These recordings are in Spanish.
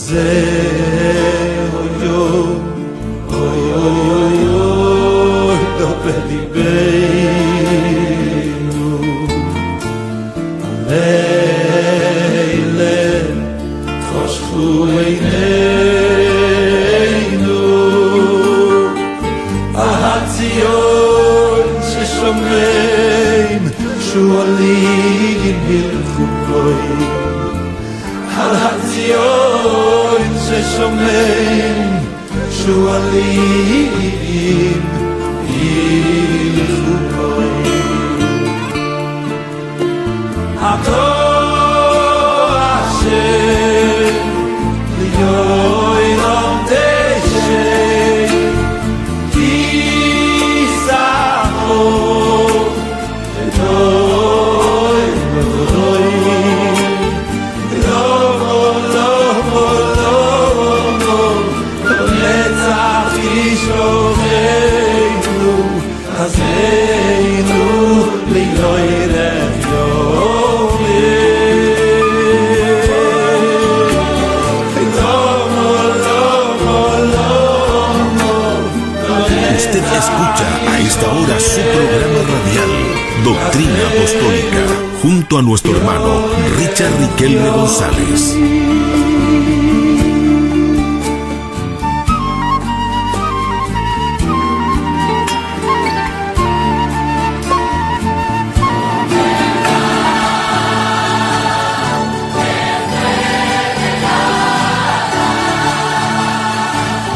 Zeh yo, oy oy oy oy, do belibeinu, leile, choshchu eineinu, ahatzion sheshomein, shualim hilchu goyim. Al-Hatzion Sheshomein Shualim Yilchu Goyim Hato Hashem Liyoilom Teshem Kisacho Edoy Usted escucha a esta hora su programa radial Doctrina Apostólica junto a nuestro hermano Richard Riquelme González.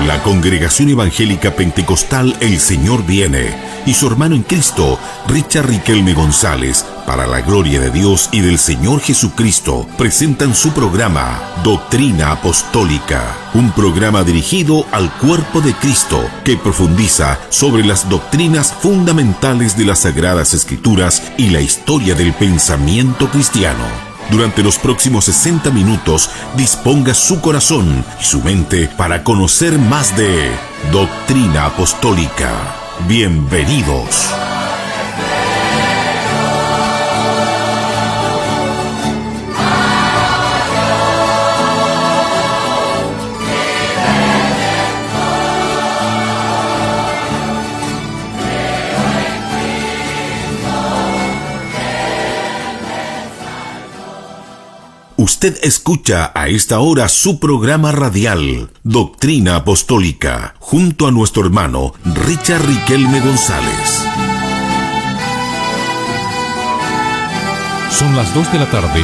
La Congregación Evangélica Pentecostal El Señor Viene y su hermano en Cristo, Richard Riquelme González, para la gloria de Dios y del Señor Jesucristo, presentan su programa Doctrina Apostólica, un programa dirigido al cuerpo de Cristo que profundiza sobre las doctrinas fundamentales de las Sagradas Escrituras y la historia del pensamiento cristiano. Durante los próximos 60 minutos, disponga su corazón y su mente para conocer más de Doctrina Apostólica. Bienvenidos. Usted escucha a esta hora su programa radial Doctrina Apostólica junto a nuestro hermano Richard Riquelme González. Son las 2 de la tarde,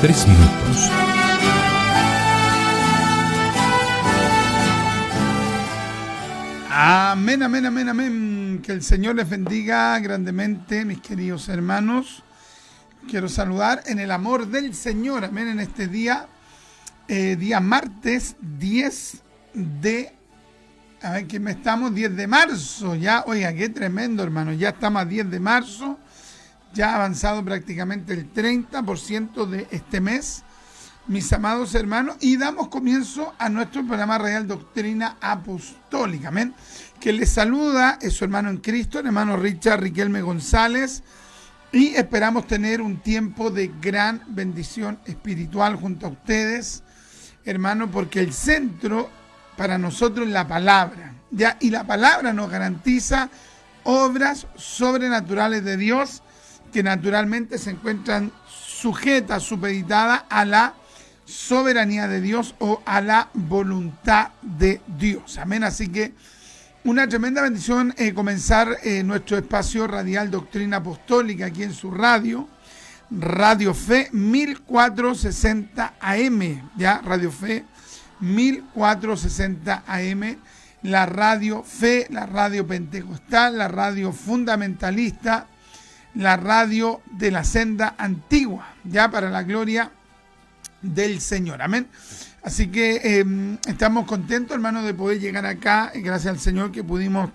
3 minutos. Amén, amén, amén, amén. Que el Señor les bendiga grandemente, mis queridos hermanos. Quiero saludar en el amor del Señor, amén, en este día, día martes 10 de, a ver qué me estamos, 10 de marzo, ya, oiga, qué tremendo, hermano, ya estamos a 10 de marzo, ya ha avanzado prácticamente el 30% de este mes, mis amados hermanos, y damos comienzo a nuestro programa Radial Doctrina Apostólica, amén, que les saluda es su hermano en Cristo, el hermano Richard Riquelme González. Y esperamos tener un tiempo de gran bendición espiritual junto a ustedes, hermano, porque el centro para nosotros es la palabra, ¿ya? Y la palabra nos garantiza obras sobrenaturales de Dios que naturalmente se encuentran sujetas, supeditadas a la soberanía de Dios o a la voluntad de Dios. Amén. Así que una tremenda bendición comenzar nuestro espacio radial Doctrina Apostólica aquí en su radio, Radio Fe 1460 AM, ya, Radio Fe 1460 AM, la Radio Fe, la Radio Pentecostal, la Radio Fundamentalista, la Radio de la Senda Antigua, ya, para la gloria del Señor, amén. Así que estamos contentos, hermanos, de poder llegar acá, gracias al Señor que pudimos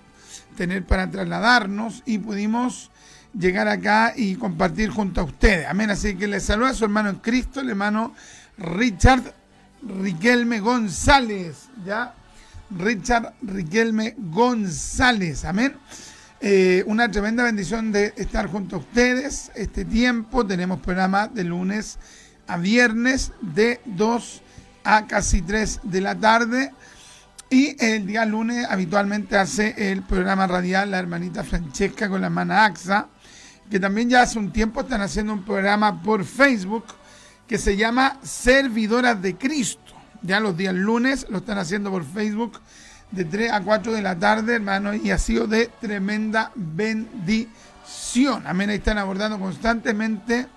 tener para trasladarnos y pudimos llegar acá y compartir junto a ustedes. Amén. Así que les saluda a su hermano en Cristo, el hermano Richard Riquelme González, ¿ya? Richard Riquelme González, amén. Una tremenda bendición de estar junto a ustedes este tiempo. Tenemos programa de lunes a viernes de 2 a casi 3 de la tarde. Y el día lunes habitualmente hace el programa radial la hermanita Francesca con la hermana Axa, que también ya hace un tiempo están haciendo un programa por Facebook que se llama Servidoras de Cristo. Ya los días lunes lo están haciendo por Facebook de 3 a 4 de la tarde, hermano, y ha sido de tremenda bendición. Amén, ahí están abordando constantemente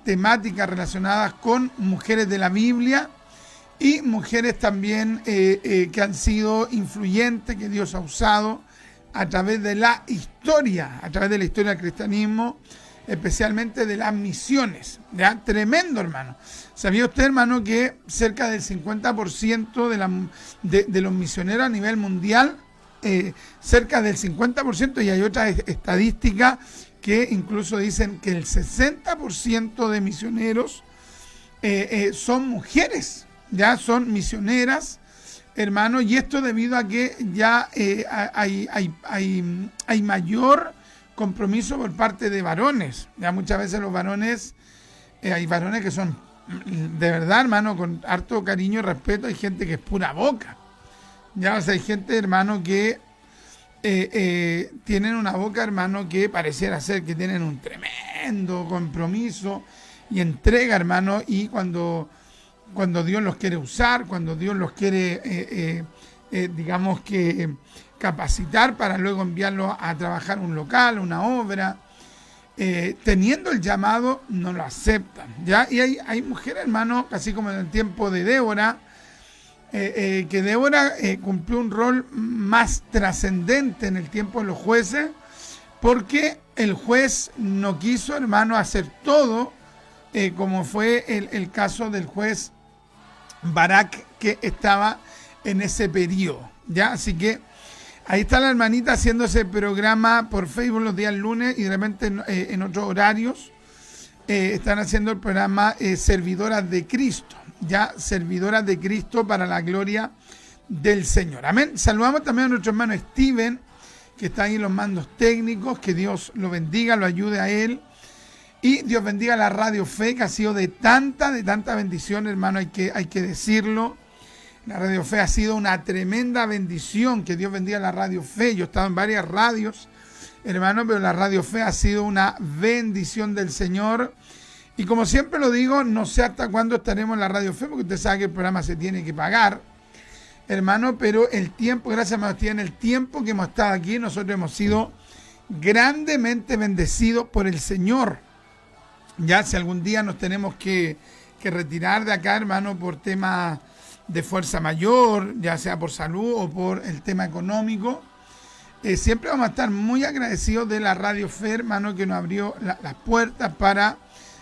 temáticas relacionadas con mujeres de la Biblia y mujeres también que han sido influyentes, que Dios ha usado a través de la historia del cristianismo, especialmente de las misiones. ¿Ya? Tremendo, hermano. ¿Sabía usted, hermano, que cerca del 50% de los misioneros a nivel mundial, cerca del 50%, y hay otras estadísticas que incluso dicen que el 60% de misioneros son mujeres, ya son misioneras, hermano, y esto debido a que ya hay mayor compromiso por parte de varones. Ya muchas veces los varones, hay varones que son de verdad, hermano, con harto cariño y respeto. Hay gente que es pura boca, ya, o sea, hay gente, hermano, que tienen una boca, hermano, que pareciera ser que tienen un tremendo compromiso y entrega, hermano, y cuando Dios los quiere usar, cuando Dios los quiere digamos que capacitar para luego enviarlos a trabajar un local, una obra, teniendo el llamado, no lo aceptan, ¿ya? Y hay mujeres, hermano, así como en el tiempo de Débora, que Débora cumplió un rol más trascendente en el tiempo de los jueces, porque el juez no quiso, hermano, hacer todo, como fue el caso del juez Barak, que estaba en ese periodo, ¿ya? Así que ahí está la hermanita haciendo ese programa por Facebook los días lunes, y de repente en otros horarios están haciendo el programa Servidoras de Cristo, ya, Servidoras de Cristo para la gloria del Señor. Amén. Saludamos también a nuestro hermano Steven, que está ahí en los mandos técnicos. Que Dios lo bendiga, lo ayude a él. Y Dios bendiga a la Radio Fe, que ha sido de tanta bendición, hermano, hay que decirlo. La Radio Fe ha sido una tremenda bendición. Que Dios bendiga a la Radio Fe. Yo he estado en varias radios, hermano, pero la Radio Fe ha sido una bendición del Señor. Y como siempre lo digo, no sé hasta cuándo estaremos en la Radio Fe, porque usted sabe que el programa se tiene que pagar, hermano, pero el tiempo, gracias a Dios, en el tiempo que hemos estado aquí, nosotros hemos sido grandemente bendecidos por el Señor. Ya, si algún día nos tenemos que retirar de acá, hermano, por temas de fuerza mayor, ya sea por salud o por el tema económico, siempre vamos a estar muy agradecidos de la Radio Fe, hermano, que nos abrió las puertas para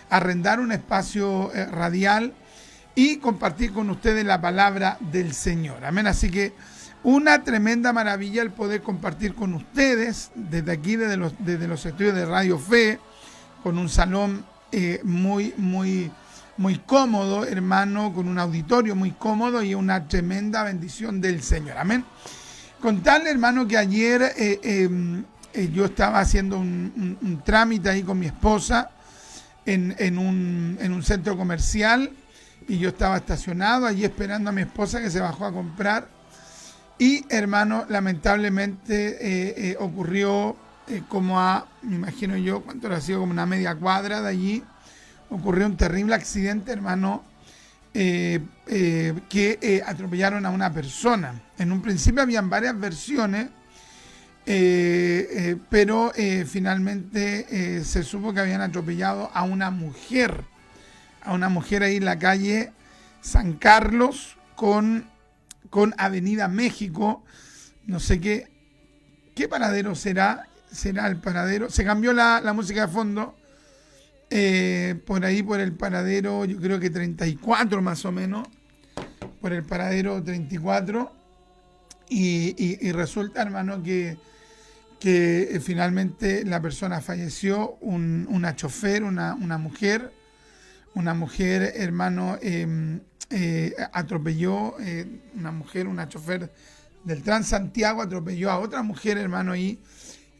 arrendar un espacio radial y compartir con ustedes la palabra del Señor. Amén. Así que una tremenda maravilla el poder compartir con ustedes desde aquí, desde los estudios de Radio Fe, con un salón muy cómodo, hermano, con un auditorio muy cómodo y una tremenda bendición del Señor. Amén. Contarle, hermano, que ayer yo estaba haciendo un trámite ahí con mi esposa en un centro comercial, y yo estaba estacionado allí esperando a mi esposa, que se bajó a comprar, y, hermano, lamentablemente ocurrió me imagino yo, ¿cuánto ha sido? Como una media cuadra de allí, ocurrió un terrible accidente, hermano, que atropellaron a una persona. En un principio habían varias versiones, pero finalmente se supo que habían atropellado a una mujer ahí en la calle San Carlos con Avenida México. No sé qué paradero será el paradero. Se cambió la música de fondo, por ahí, por el paradero, yo creo que 34 más o menos, por el paradero 34, y resulta, hermano, que finalmente la persona falleció, una chofer, una mujer, hermano, atropelló, una chofer del Transantiago atropelló a otra mujer, hermano, y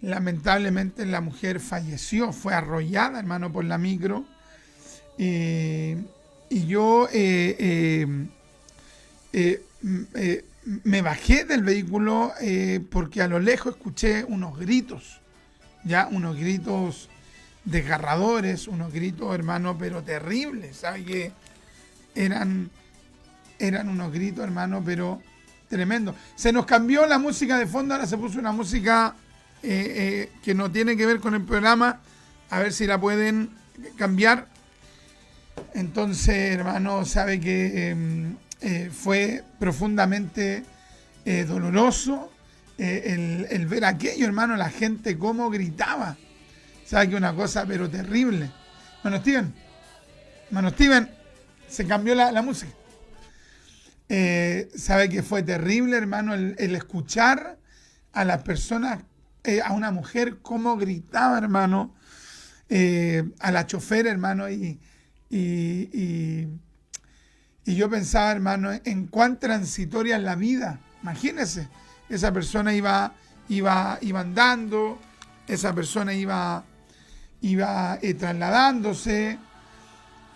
lamentablemente la mujer falleció, fue arrollada, hermano, por la micro, y yo me bajé del vehículo porque a lo lejos escuché unos gritos, ya unos gritos desgarradores, unos gritos, hermano, pero terribles, ¿sabes? Que eran unos gritos, hermano, pero tremendo. Se nos cambió la música de fondo, ahora se puso una música que no tiene que ver con el programa, a ver si la pueden cambiar. Entonces, hermano, sabe que fue profundamente doloroso el ver aquello, hermano, la gente cómo gritaba. Sabe que una cosa pero terrible. Hermano Steven, se cambió la música. Sabe que fue terrible, hermano, el escuchar a las personas, a una mujer cómo gritaba, hermano, a la chofer, hermano, y yo pensaba, hermano, en cuán transitoria es la vida. Imagínense, esa persona iba andando, esa persona iba trasladándose,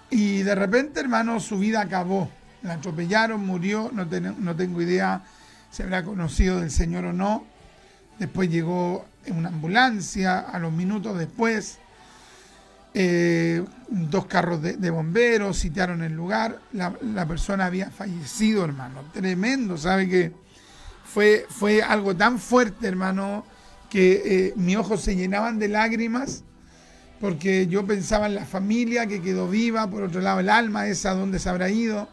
y de repente, hermano, su vida acabó. La atropellaron, murió, no tengo idea si habrá conocido del Señor o no. Después llegó en una ambulancia, a los minutos después, 2 carros de bomberos sitiaron el lugar. La persona había fallecido, hermano. Tremendo, ¿sabe? Que fue algo tan fuerte, hermano, que mis ojos se llenaban de lágrimas, porque yo pensaba en la familia que quedó viva, por otro lado el alma esa, ¿dónde se habrá ido?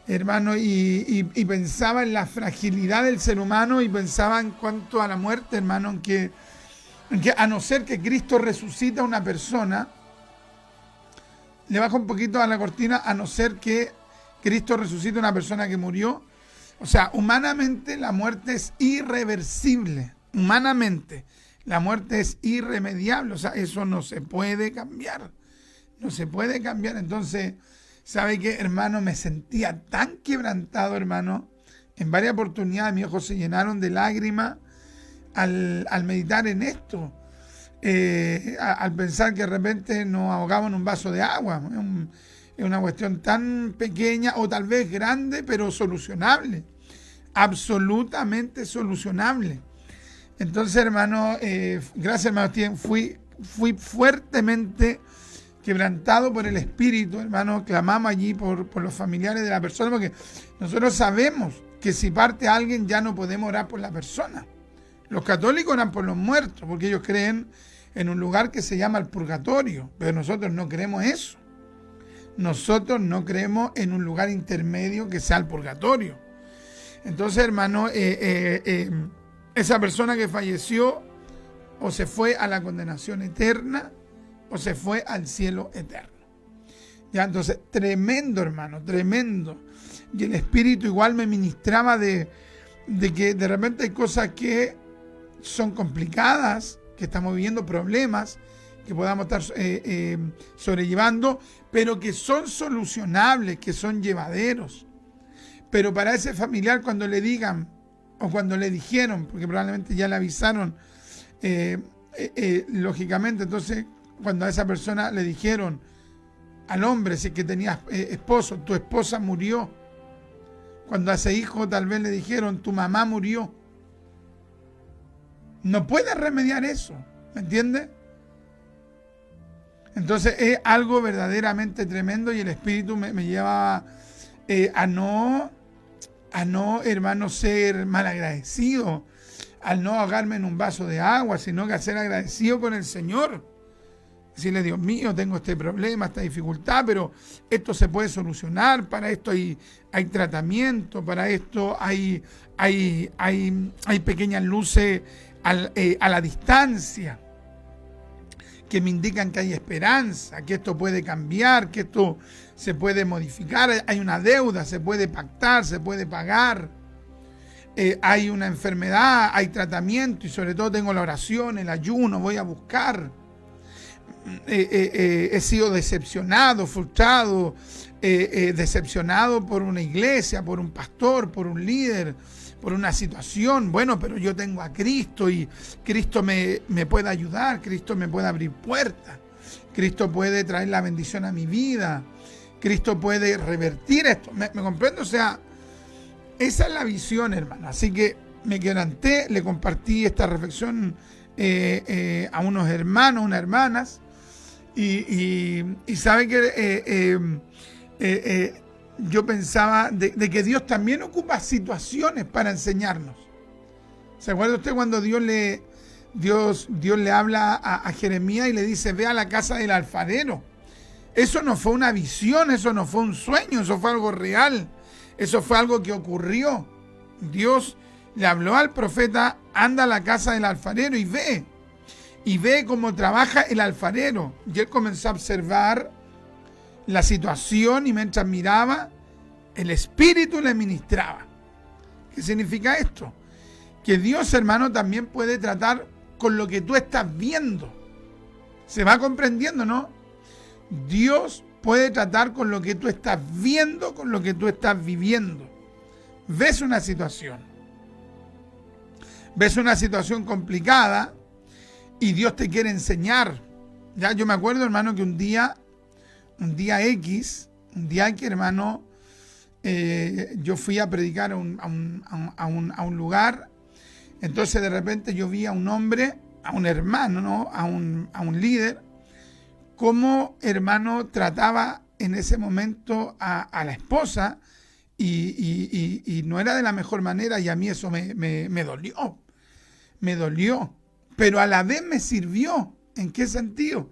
Hermano, y pensaba en la fragilidad del ser humano, y pensaba en cuanto a la muerte, hermano, en que a no ser que Cristo resucita a una persona, le bajo un poquito a la cortina, a no ser que Cristo resucita a una persona que murió, o sea, humanamente la muerte es irreversible, humanamente la muerte es irremediable, o sea, eso no se puede cambiar, entonces, ¿sabe qué, hermano? Me sentía tan quebrantado, hermano, en varias oportunidades mis ojos se llenaron de lágrimas al meditar en esto, al pensar que de repente nos ahogamos en un vaso de agua. Es una cuestión tan pequeña o tal vez grande, pero solucionable, absolutamente solucionable. Entonces, hermano, gracias, hermano Steven, fui fuertemente quebrantado por el Espíritu, hermano. Clamamos allí por los familiares de la persona, porque nosotros sabemos que si parte alguien ya no podemos orar por la persona. Los católicos oran por los muertos, porque ellos creen en un lugar que se llama el purgatorio, pero nosotros no creemos eso. Nosotros no creemos en un lugar intermedio que sea el purgatorio. Entonces, hermano, esa persona que falleció o se fue a la condenación eterna o se fue al cielo eterno. Ya, entonces, tremendo, hermano, tremendo. Y el Espíritu igual me ministraba de que de repente hay cosas que son complicadas, que estamos viviendo problemas, que podamos estar sobrellevando, pero que son solucionables, que son llevaderos. Pero para ese familiar, cuando le digan, o cuando le dijeron, porque probablemente ya le avisaron, lógicamente, entonces, cuando a esa persona le dijeron, al hombre, si es que tenía esposo, tu esposa murió. Cuando a ese hijo tal vez le dijeron, tu mamá murió. No puede remediar eso, ¿me entiende? Entonces es algo verdaderamente tremendo, y el Espíritu me lleva a no, hermano, ser malagradecido, al no ahogarme en un vaso de agua, sino que a ser agradecido con el Señor. Decirle, Dios mío, tengo este problema, esta dificultad, pero esto se puede solucionar, para esto hay tratamiento, para esto hay pequeñas luces a la distancia que me indican que hay esperanza, que esto puede cambiar, que esto se puede modificar, hay una deuda, se puede pactar, se puede pagar, hay una enfermedad, hay tratamiento, y sobre todo tengo la oración, el ayuno, voy a buscar. He sido decepcionado, frustrado, decepcionado por una iglesia, por un pastor, por un líder, por una situación. Bueno, pero yo tengo a Cristo, y Cristo me puede ayudar, Cristo me puede abrir puertas, Cristo puede traer la bendición a mi vida, Cristo puede revertir esto. ¿Me comprendo? O sea, esa es la visión, hermano. Así que me quebranté, le compartí esta reflexión a unos hermanos, unas hermanas, y sabe que yo pensaba de que Dios también ocupa situaciones para enseñarnos. ¿Se acuerda usted cuando Dios le habla a Jeremías y le dice, ve a la casa del alfarero? Eso no fue una visión, eso no fue un sueño, eso fue algo real, eso fue algo que ocurrió. Dios le habló al profeta, anda a la casa del alfarero y ve cómo trabaja el alfarero. Y él comenzó a observar la situación y mientras miraba, el Espíritu le ministraba. ¿Qué significa esto? Que Dios, hermano, también puede tratar con lo que tú estás viendo. ¿Se va comprendiendo, no? Dios puede tratar con lo que tú estás viendo, con lo que tú estás viviendo. Ves una situación complicada y Dios te quiere enseñar. Ya yo me acuerdo, hermano, que un día X, hermano, yo fui a predicar a un lugar. Entonces de repente yo vi a un hombre, a un hermano, ¿no? a un líder, cómo, hermano, trataba en ese momento a la esposa y no era de la mejor manera, y a mí eso me dolió, pero a la vez me sirvió. ¿En qué sentido?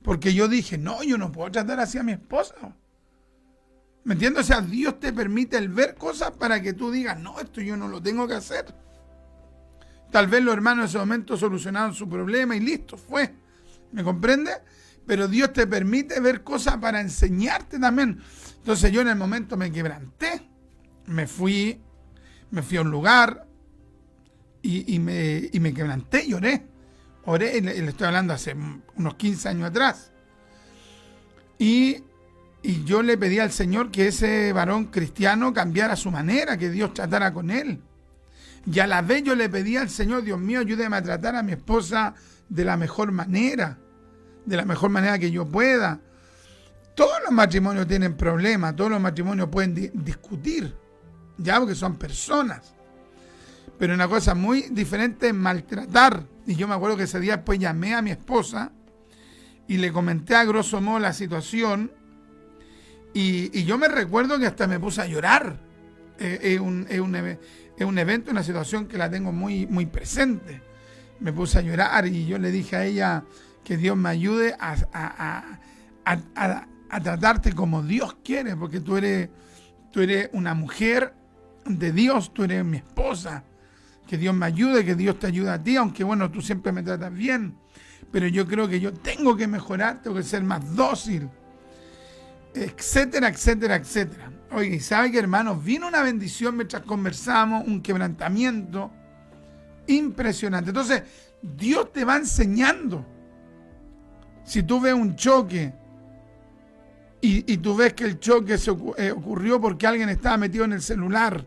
Porque yo dije, no, yo no puedo tratar así a mi esposa. ¿Me entiendes? O sea, Dios te permite el ver cosas para que tú digas, no, esto yo no lo tengo que hacer. Tal vez los hermanos en ese momento solucionaron su problema y listo, fue. ¿Me comprende? Pero Dios te permite ver cosas para enseñarte también. Entonces yo en el momento me quebranté, me fui a un lugar y me quebranté y oré, y le estoy hablando hace unos 15 años atrás. Y yo le pedí al Señor que ese varón cristiano cambiara su manera, que Dios tratara con él. Y a la vez yo le pedí al Señor, Dios mío, ayúdame a tratar a mi esposa de la mejor manera que yo pueda. Todos los matrimonios tienen problemas, todos los matrimonios pueden discutir, ya, porque son personas. Pero una cosa muy diferente es maltratar. Y yo me acuerdo que ese día después llamé a mi esposa y le comenté a grosso modo la situación. Y yo me recuerdo que hasta me puse a llorar. Es un evento, una situación que la tengo muy, muy presente. Me puse a llorar y yo le dije a ella que Dios me ayude a tratarte como Dios quiere, porque tú eres una mujer de Dios, tú eres mi esposa. Que Dios me ayude, que Dios te ayude a ti, aunque bueno, tú siempre me tratas bien, pero yo creo que yo tengo que mejorar, tengo que ser más dócil, etcétera, etcétera, etcétera. Oye, ¿y sabe qué, hermanos? Vino una bendición mientras conversamos, un quebrantamiento impresionante. Entonces, Dios te va enseñando. Si tú ves un choque y tú ves que el choque ocurrió porque alguien estaba metido en el celular.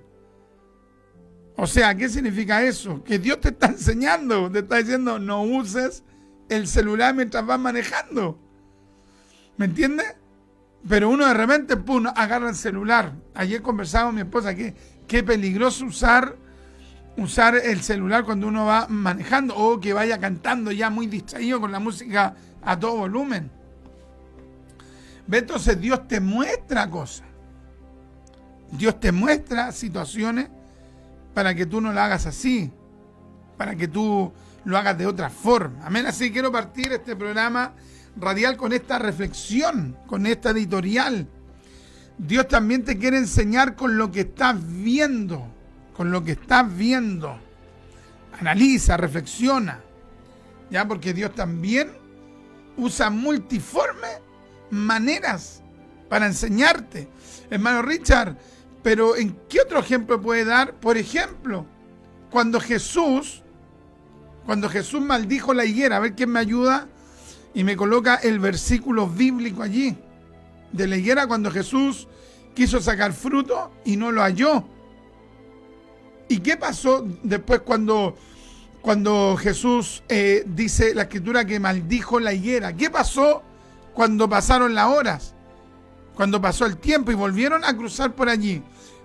O sea, ¿qué significa eso? Que Dios te está enseñando, te está diciendo, no uses el celular mientras vas manejando. ¿Me entiendes? Pero uno de repente, pum, agarra el celular. Ayer conversaba con mi esposa que qué peligroso usar el celular cuando uno va manejando o que vaya cantando ya muy distraído con la música a todo volumen. ¿Ve? Entonces Dios te muestra cosas. Dios te muestra situaciones para que tú no lo hagas así, para que tú lo hagas de otra forma. Amén. Así que quiero partir este programa radial con esta reflexión, con esta editorial. Dios también te quiere enseñar con lo que estás viendo, Analiza, reflexiona, ya, porque Dios también usa multiforme maneras para enseñarte. Hermano Richard, pero ¿en qué otro ejemplo puede dar? Por ejemplo, cuando Jesús maldijo la higuera, a ver quién me ayuda y me coloca el versículo bíblico allí, de la higuera, cuando Jesús quiso sacar fruto y no lo halló. ¿Y qué pasó después cuando Jesús dice la Escritura que maldijo la higuera? ¿Qué pasó cuando pasaron las horas? Cuando pasó el tiempo y volvieron a cruzar por allí,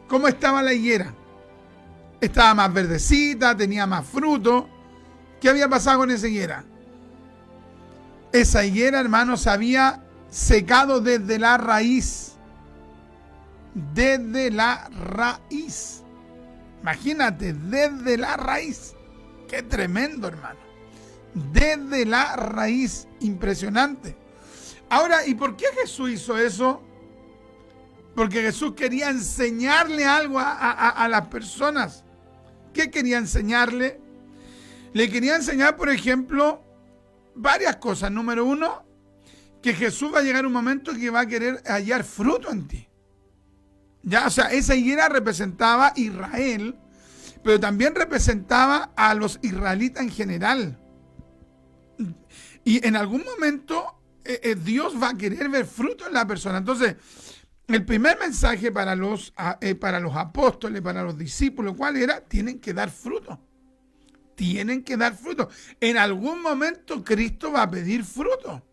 ¿cómo estaba la higuera? Estaba más verdecita, tenía más fruto. ¿Qué había pasado con esa higuera? Esa higuera, hermanos, se había secado desde la raíz. Desde la raíz. Imagínate, desde la raíz. Qué tremendo, hermano. Desde la raíz. Impresionante. Ahora, ¿y por qué Jesús hizo eso? Porque Jesús quería enseñarle algo a las personas. ¿Qué quería enseñarle? Le quería enseñar, por ejemplo, varias cosas. Número uno, que Jesús va a llegar un momento que va a querer hallar fruto en ti. Ya, o sea, esa higuera representaba a Israel, pero también representaba a los israelitas en general. Y en algún momento Dios va a querer ver fruto en la persona. Entonces, el primer mensaje para los apóstoles, para los discípulos, ¿cuál era? Tienen que dar fruto. Tienen que dar fruto. En algún momento Cristo va a pedir fruto.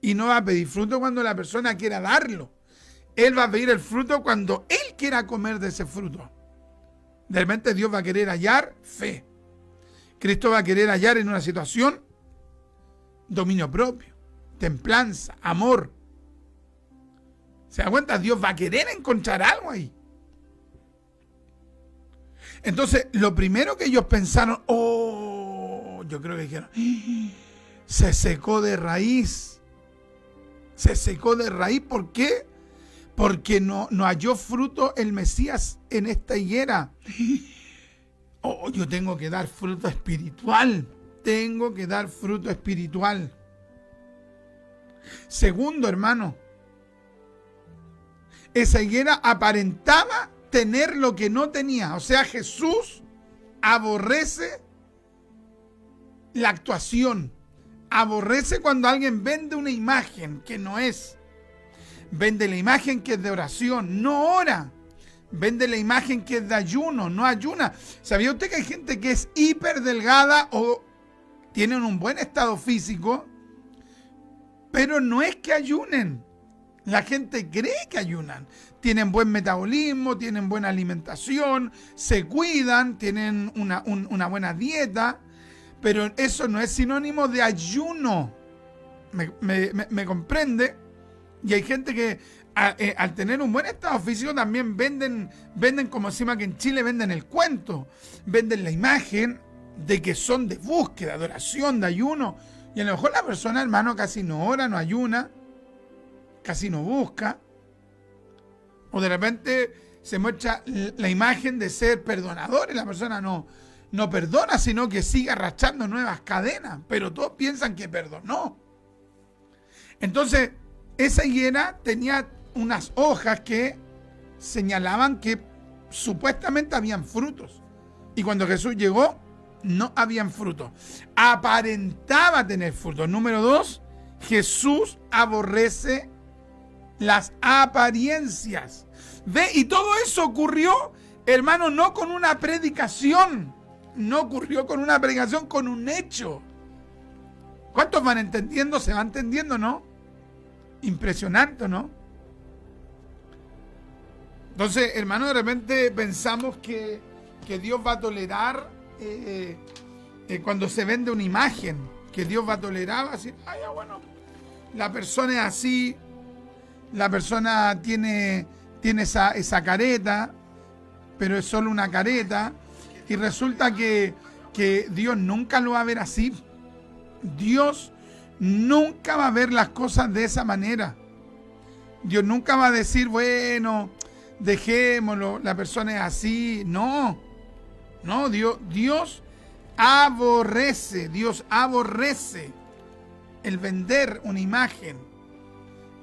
Y no va a pedir fruto cuando la persona quiera darlo. Él va a pedir el fruto cuando Él quiera comer de ese fruto. De repente Dios va a querer hallar fe. Cristo va a querer hallar en una situación dominio propio, templanza, amor. ¿Se da cuenta? Dios va a querer encontrar algo ahí. Entonces, lo primero que ellos pensaron, yo creo que dijeron, se secó de raíz. Se secó de raíz, ¿por qué? Porque no halló fruto el Mesías en esta higuera. Yo tengo que dar fruto espiritual. Tengo que dar fruto espiritual. Segundo, hermano, esa higuera aparentaba tener lo que no tenía. O sea, Jesús aborrece la actuación. Aborrece cuando alguien vende una imagen que no es. Vende la imagen que es de oración, no ora. Vende la imagen que es de ayuno, no ayuna. ¿Sabía usted que hay gente que es hiper delgada o tienen un buen estado físico, pero no es que ayunen? La gente cree que ayunan. Tienen buen metabolismo, tienen buena alimentación, se cuidan, tienen una buena dieta, pero eso no es sinónimo de ayuno. ¿Me comprende? Y hay gente que al tener un buen estado físico también venden como encima que en Chile venden el cuento, venden la imagen de que son de búsqueda, de oración, de ayuno. Y a lo mejor la persona, hermano, casi no ora, no ayuna, casi no busca. O de repente se muestra la imagen de ser perdonador y la persona no perdona, sino que sigue arrastrando nuevas cadenas. Pero todos piensan que perdonó. Entonces, esa higuera tenía unas hojas que señalaban que supuestamente habían frutos. Y cuando Jesús llegó, no habían frutos. Aparentaba tener frutos. Número 2, Jesús aborrece las apariencias. ¿Ve? Y todo eso ocurrió, hermano, no con una predicación. No ocurrió con una predicación, con un hecho. ¿Cuántos van entendiendo? ¿Se va entendiendo, no? Impresionante, ¿no? Entonces, hermano, de repente pensamos que Dios va a tolerar cuando se vende una imagen, que Dios va a tolerar, va a decir, bueno, la persona es así, la persona tiene esa careta, pero es solo una careta, y resulta que Dios nunca lo va a ver así. Dios nunca va a ver las cosas de esa manera. Dios nunca va a decir, bueno, dejémoslo, la persona es así. No, Dios aborrece el vender una imagen.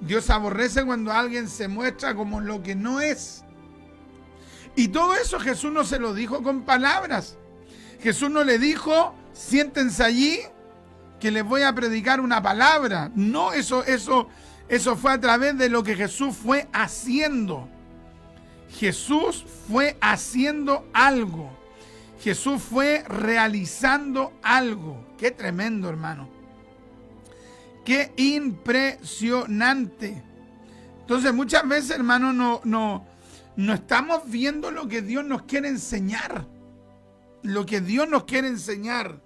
Dios aborrece cuando alguien se muestra como lo que no es. Y todo eso Jesús no se lo dijo con palabras. Jesús no le dijo, siéntense allí, que les voy a predicar una palabra. No, eso fue a través de lo que Jesús fue haciendo. Jesús fue haciendo algo. Jesús fue realizando algo. Qué tremendo, hermano. Qué impresionante. Entonces muchas veces, hermano, no estamos viendo lo que Dios nos quiere enseñar. Lo que Dios nos quiere enseñar.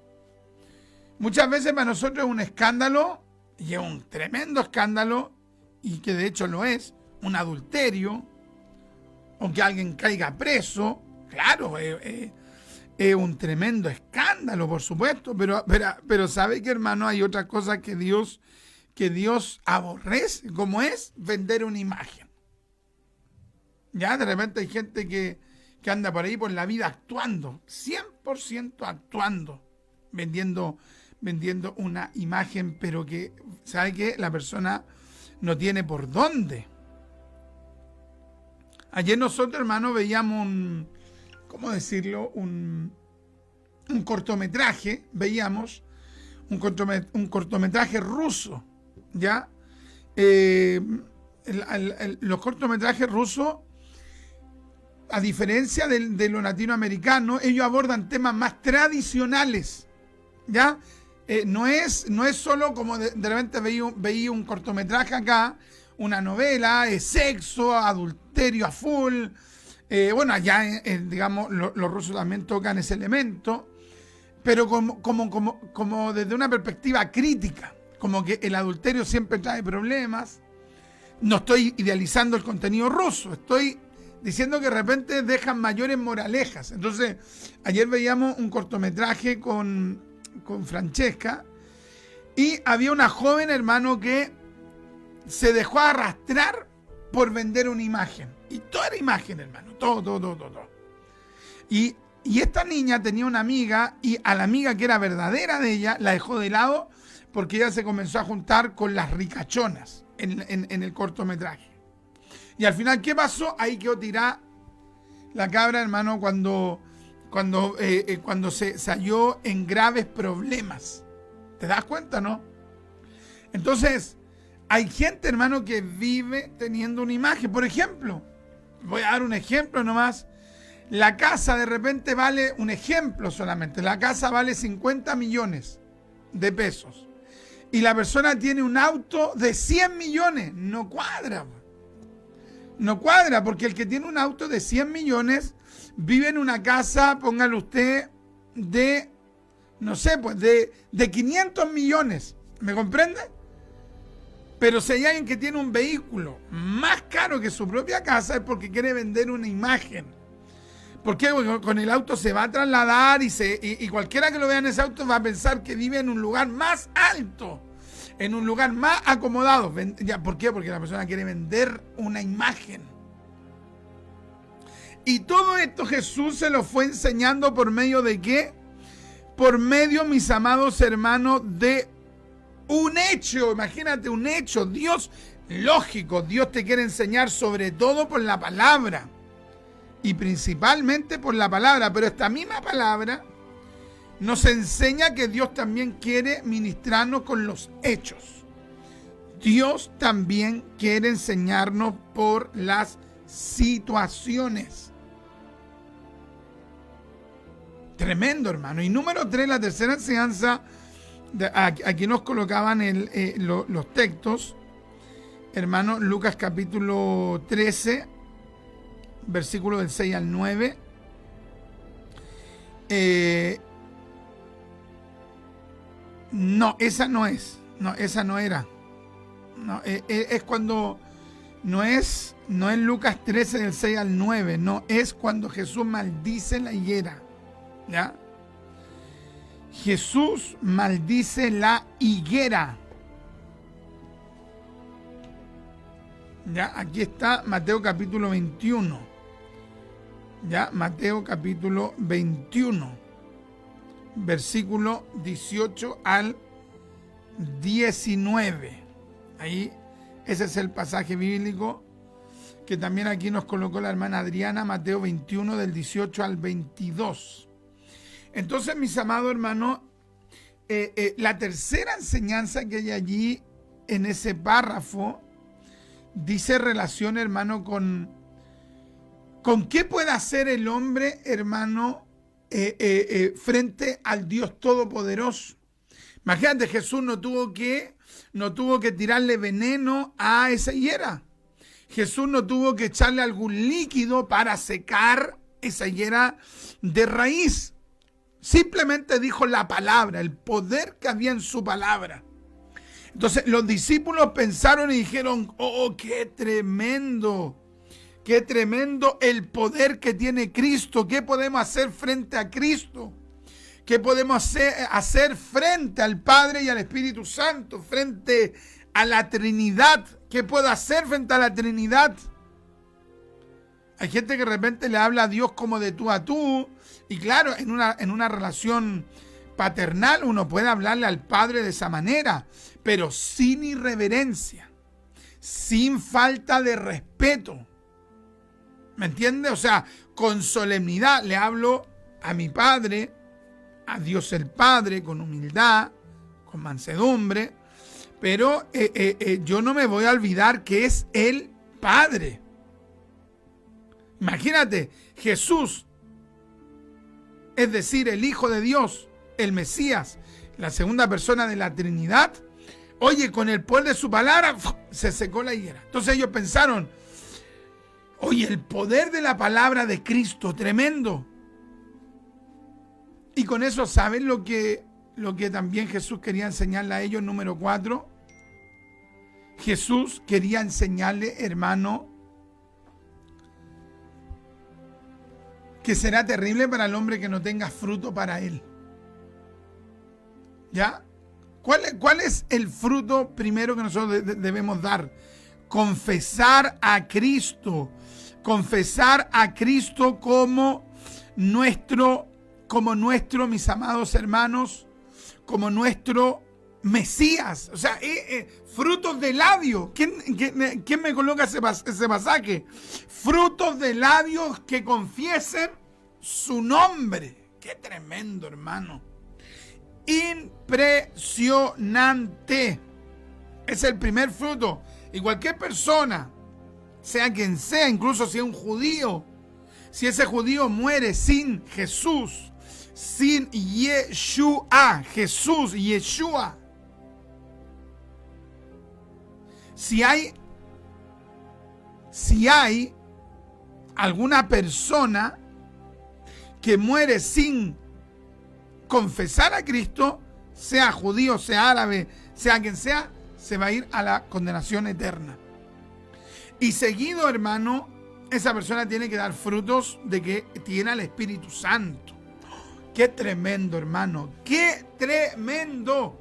Muchas veces para nosotros es un escándalo, y es un tremendo escándalo, y que de hecho lo es, un adulterio, o que alguien caiga preso. Claro, es un tremendo escándalo, por supuesto, pero sabe que, hermano, hay otras cosas que Dios aborrece, como es vender una imagen. Ya de repente hay gente que anda por ahí por la vida actuando, 100% actuando, vendiendo una imagen, pero que sabe que la persona no tiene por dónde. Ayer nosotros, hermano, veíamos ¿cómo decirlo? Un cortometraje, veíamos un cortometraje ruso, ¿ya? Los cortometrajes rusos, a diferencia de lo latinoamericano, ellos abordan temas más tradicionales, ¿ya? No es solo como de repente veía un cortometraje acá, una novela, sexo, adulterio a full. Bueno, allá, digamos, los rusos también tocan ese elemento, pero como desde una perspectiva crítica, como que el adulterio siempre trae problemas. No estoy idealizando el contenido ruso, estoy diciendo que de repente dejan mayores moralejas. Entonces, ayer veíamos un cortometraje con Francesca, y había una joven, hermano, que se dejó arrastrar por vender una imagen. Y toda era imagen, hermano, todo. Y esta niña tenía una amiga, y a la amiga que era verdadera de ella la dejó de lado porque ella se comenzó a juntar con las ricachonas en el cortometraje. Y al final, ¿qué pasó? Ahí quedó tirada la cabra, hermano, cuando se halló en graves problemas. ¿Te das cuenta, no? Entonces, hay gente, hermano, que vive teniendo una imagen. Por ejemplo, voy a dar un ejemplo nomás. La casa de repente vale, un ejemplo solamente, la casa vale 50 millones de pesos. Y la persona tiene un auto de 100 millones. No cuadra. No cuadra, porque el que tiene un auto de 100 millones vive en una casa, póngale usted, de, no sé, pues de 500 millones. ¿Me comprende? Pero si hay alguien que tiene un vehículo más caro que su propia casa, es porque quiere vender una imagen. Porque con el auto se va a trasladar y cualquiera que lo vea en ese auto va a pensar que vive en un lugar más alto, en un lugar más acomodado. ¿Por qué? Porque la persona quiere vender una imagen. Y todo esto Jesús se lo fue enseñando por medio de ¿qué? Por medio, mis amados hermanos, de un hecho. Imagínate un hecho. Dios, lógico, Dios te quiere enseñar sobre todo por la palabra. Y principalmente por la palabra. Pero esta misma palabra nos enseña que Dios también quiere ministrarnos con los hechos. Dios también quiere enseñarnos por las situaciones. Tremendo, hermano. Y número 3, la tercera enseñanza, aquí nos colocaban los textos, hermano, Lucas capítulo 13, versículo del 6 al 9. No, esa no es. No, esa no era. No, es cuando... No es Lucas 13 del 6 al 9. No, es cuando Jesús maldice la higuera. ¿Ya? Jesús maldice la higuera. ¿Ya? Aquí está Mateo capítulo 21. ¿Ya? Mateo capítulo 21. Versículo 18 al 19. Ahí, ese es el pasaje bíblico que también aquí nos colocó la hermana Adriana, Mateo 21 del 18 al 22. Entonces, mis amados hermanos, la tercera enseñanza que hay allí en ese párrafo dice relación, hermano, con qué puede hacer el hombre, hermano, frente al Dios Todopoderoso. Imagínate, Jesús no tuvo que tirarle veneno a esa higuera. Jesús no tuvo que echarle algún líquido para secar esa higuera de raíz. Simplemente dijo la palabra, el poder que había en su palabra. Entonces los discípulos pensaron y dijeron, oh, qué tremendo el poder que tiene Cristo. ¿Qué podemos hacer frente a Cristo? ¿Qué podemos hacer frente al Padre y al Espíritu Santo? Frente a la Trinidad. ¿Qué puedo hacer frente a la Trinidad? Hay gente que de repente le habla a Dios como de tú a tú. Y claro, en una relación paternal uno puede hablarle al Padre de esa manera, pero sin irreverencia, sin falta de respeto. ¿Me entiende? O sea, con solemnidad le hablo a mi Padre, a Dios el Padre, con humildad, con mansedumbre, pero yo no me voy a olvidar que es el Padre. Imagínate, Jesús, es decir, el Hijo de Dios, el Mesías, la segunda persona de la Trinidad, oye, con el poder de su palabra, se secó la higuera. Entonces ellos pensaron, oye, el poder de la palabra de Cristo, tremendo. Y con eso, ¿saben lo que también Jesús quería enseñarle a ellos? Número 4. Jesús quería enseñarle, hermano, que será terrible para el hombre que no tenga fruto para él. ¿Ya? ¿Cuál es el fruto primero que nosotros debemos dar? Confesar a Cristo. Confesar a Cristo como nuestro, mis amados hermanos, como nuestro Mesías. O sea, frutos de labio. ¿Quién me coloca ese pasaje? Frutos de labios que confiesen su nombre. Qué tremendo, hermano. Impresionante. Es el primer fruto. Y cualquier persona, sea quien sea, incluso si es un judío, si ese judío muere sin Jesús, sin Yeshua, Jesús, Yeshua, si hay alguna persona que muere sin confesar a Cristo, sea judío, sea árabe, sea quien sea, se va a ir a la condenación eterna. Y seguido, hermano, esa persona tiene que dar frutos de que tiene al Espíritu Santo. ¡Qué tremendo, hermano! ¡Qué tremendo!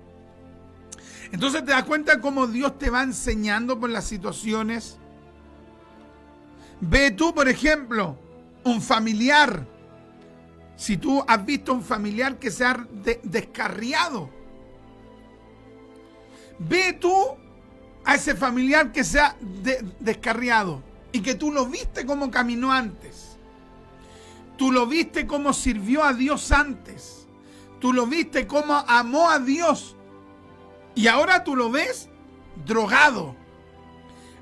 Entonces te das cuenta cómo Dios te va enseñando por las situaciones. Ve tú, por ejemplo, un familiar. Si tú has visto un familiar que se ha descarriado, ve tú a ese familiar que se ha descarriado y que tú lo viste cómo caminó antes. Tú lo viste cómo sirvió a Dios antes. Tú lo viste cómo amó a Dios. Y ahora tú lo ves drogado.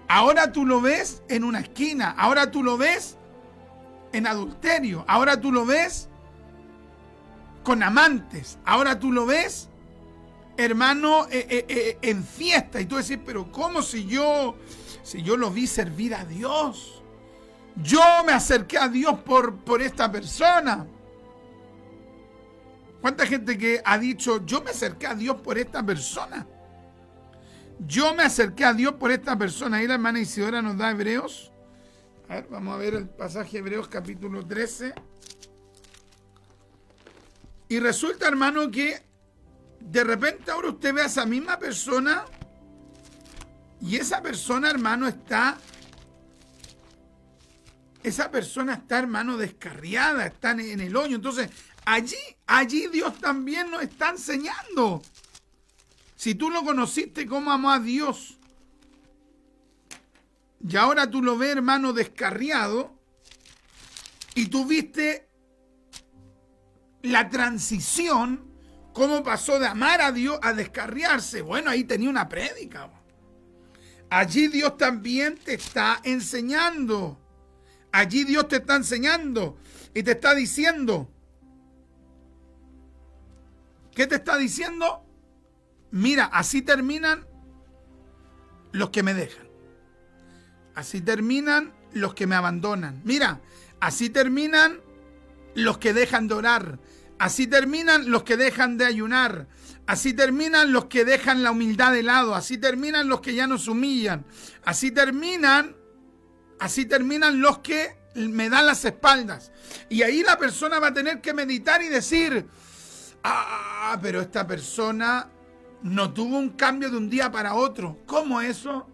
Ahora tú lo ves en una esquina. Ahora tú lo ves en adulterio. Ahora tú lo ves con amantes. Ahora tú lo ves, hermano, en fiesta. Y tú decís, pero ¿cómo si yo lo vi servir a Dios? Yo me acerqué a Dios por esta persona. ¿Cuánta gente que ha dicho, yo me acerqué a Dios por esta persona? Yo me acerqué a Dios por esta persona. Ahí la hermana Isidora nos da Hebreos. A ver, vamos a ver el pasaje Hebreos capítulo 13. Y resulta, hermano, que de repente ahora usted ve a esa misma persona y esa persona, hermano, está, hermano, descarriada, está en el hoyo. Entonces, allí Dios también nos está enseñando. Si tú lo conociste, cómo amó a Dios, y ahora tú lo ves, hermano, descarriado, y tú viste la transición, cómo pasó de amar a Dios a descarriarse. Bueno, ahí tenía una prédica. Allí Dios también te está enseñando. Allí Dios te está enseñando y te está diciendo. ¿Qué te está diciendo? Mira, así terminan los que me dejan. así terminan los que me abandonan. Mira, así terminan los que dejan de orar. Así terminan los que dejan de ayunar. Así terminan los que dejan la humildad de lado. Así terminan los que ya nos humillan. Así terminan los que me dan las espaldas. Y ahí la persona va a tener que meditar y decir, pero esta persona no tuvo un cambio de un día para otro. ¿Cómo eso?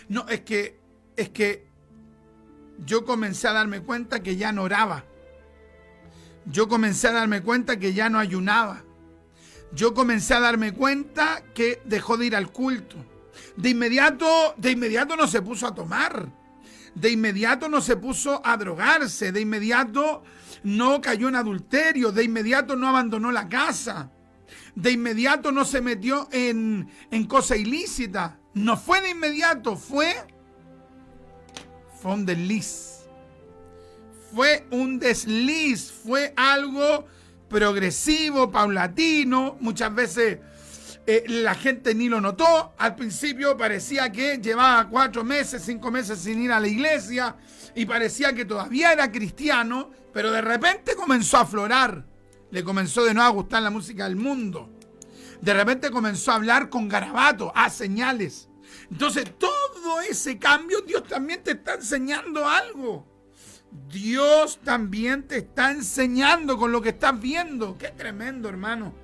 No, es que yo comencé a darme cuenta que ya no oraba. Yo comencé a darme cuenta que ya no ayunaba. Yo comencé a darme cuenta que dejó de ir al culto. De inmediato no se puso a tomar. De inmediato no se puso a drogarse. De inmediato no cayó en adulterio. De inmediato no abandonó la casa. De inmediato no se metió en cosa ilícita. No fue de inmediato, fue un desliz. Fue un desliz, fue algo progresivo, paulatino. Muchas veces la gente ni lo notó. Al principio parecía que llevaba 4 meses, 5 meses sin ir a la iglesia y parecía que todavía era cristiano, pero de repente comenzó a aflorar. Le comenzó de nuevo a gustar la música del mundo. De repente comenzó a hablar con garabato, a señales. Entonces todo ese cambio, Dios también te está enseñando algo. Dios también te está enseñando con lo que estás viendo. Qué tremendo, hermano.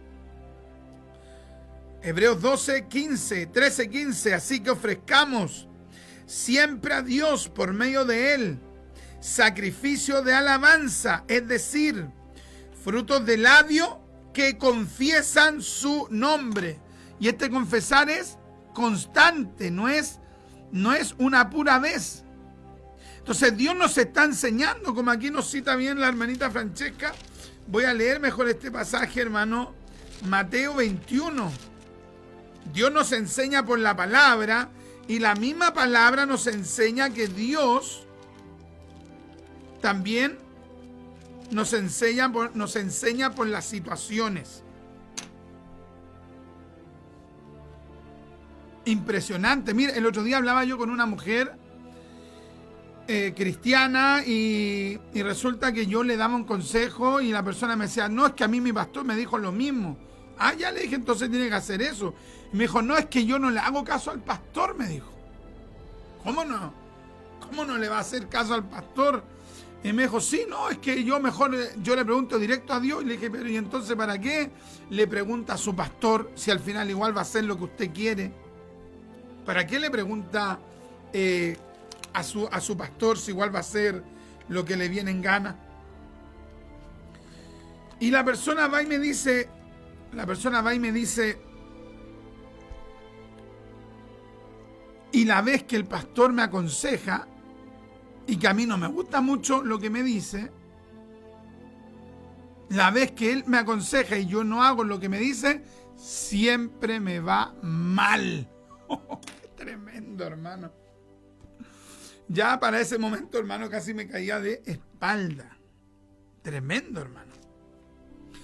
Hebreos 13:15. Así que ofrezcamos siempre a Dios por medio de Él sacrificio de alabanza, es decir, frutos de labio que confiesan su nombre. Y este confesar es constante, no es una pura vez. Entonces Dios nos está enseñando, como aquí nos cita bien la hermanita Francesca. Voy a leer mejor este pasaje, hermano. Mateo 21. Dios nos enseña por la palabra, y la misma palabra nos enseña que Dios también nos enseña por las situaciones. Impresionante. Mira, el otro día hablaba yo con una mujer cristiana y resulta que yo le daba un consejo y la persona me decía, no, es que a mí mi pastor me dijo lo mismo. Ya le dije, entonces tiene que hacer eso. Y me dijo, no, es que yo no le hago caso al pastor, me dijo. ¿Cómo no? ¿Cómo no le va a hacer caso al pastor? Y me dijo, sí, no, es que yo le pregunto directo a Dios. Y le dije, pero ¿y entonces para qué le pregunta a su pastor si al final igual va a hacer lo que usted quiere? ¿Para qué le pregunta a su pastor si igual va a hacer lo que le viene en gana? Y la persona va y me dice, y la vez que el pastor me aconseja, y que a mí no me gusta mucho lo que me dice, la vez que él me aconseja y yo no hago lo que me dice, siempre me va mal. Qué tremendo, hermano. Ya para ese momento, hermano, casi me caía de espalda. Tremendo, hermano.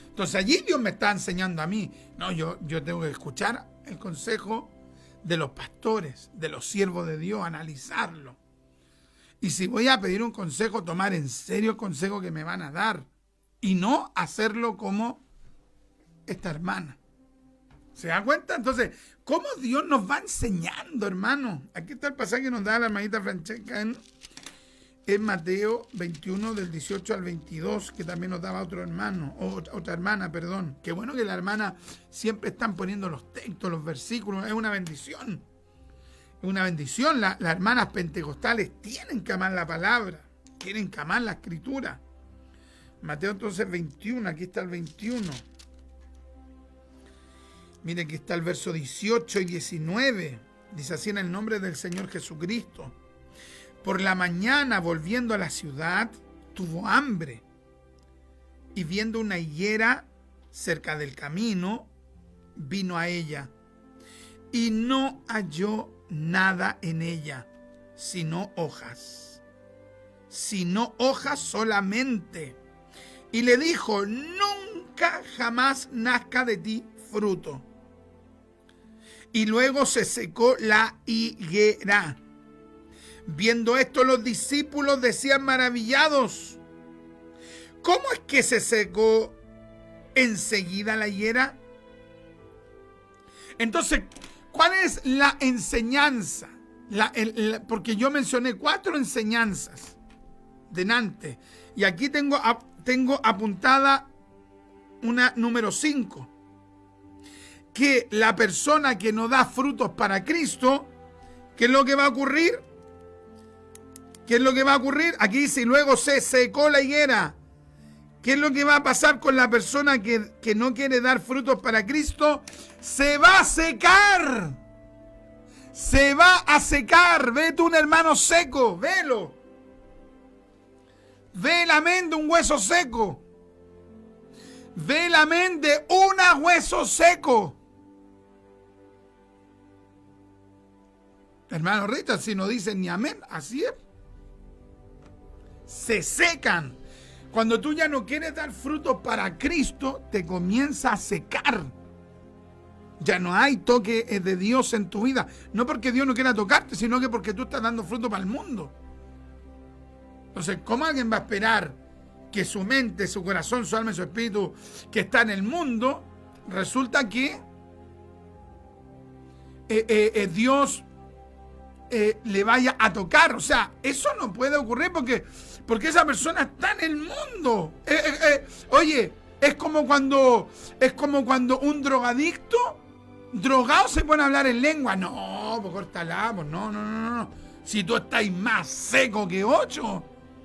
Entonces allí Dios me está enseñando a mí. No, yo tengo que escuchar el consejo de los pastores, de los siervos de Dios, analizarlo. Y si voy a pedir un consejo, tomar en serio el consejo que me van a dar. Y no hacerlo como esta hermana. ¿Se da cuenta? Entonces, ¿cómo Dios nos va enseñando, hermano? Aquí está el pasaje que nos da la hermanita Francesca en Mateo 21, del 18 al 22, que también nos daba otra hermana, perdón. Qué bueno que la hermana siempre están poniendo los textos, los versículos. Es una bendición. Es una bendición. Las hermanas pentecostales tienen que amar la palabra, tienen que amar la escritura. Mateo entonces 21, aquí está el 21. Miren que está el verso 18 y 19. Dice así: en el nombre del Señor Jesucristo. Por la mañana, volviendo a la ciudad, tuvo hambre. Y viendo una higuera cerca del camino, vino a ella. Y no halló nada en ella, sino hojas. Sino hojas solamente. Y le dijo: nunca jamás nazca de ti fruto. Y luego se secó la higuera. Viendo esto, los discípulos decían maravillados: ¿cómo es que se secó enseguida la higuera? Entonces, ¿cuál es la enseñanza? Porque yo mencioné 4 enseñanzas delante. Y aquí tengo apuntada una número 5. Que la persona que no da frutos para Cristo, ¿qué es lo que va a ocurrir? ¿Qué es lo que va a ocurrir? Aquí dice: y luego se secó la higuera. ¿Qué es lo que va a pasar con la persona que no quiere dar frutos para Cristo? Se va a secar. Se va a secar. Ve tú un hermano seco, velo. Ve la mente de un hueso seco. Ve la mente de un hueso seco. Hermano Rita, si no dicen ni amén, así es. Se secan. Cuando tú ya no quieres dar frutos para Cristo, te comienza a secar. Ya no hay toque de Dios en tu vida. No porque Dios no quiera tocarte, sino que porque tú estás dando fruto para el mundo. Entonces, ¿cómo alguien va a esperar que su mente, su corazón, su alma y su espíritu, que está en el mundo, resulta que Dios le vaya a tocar? O sea, eso no puede ocurrir porque esa persona está en el mundo. Oye, es como cuando un drogado se pone a hablar en lengua. No, pues córtala, pues no. Si tú estás más seco que 8,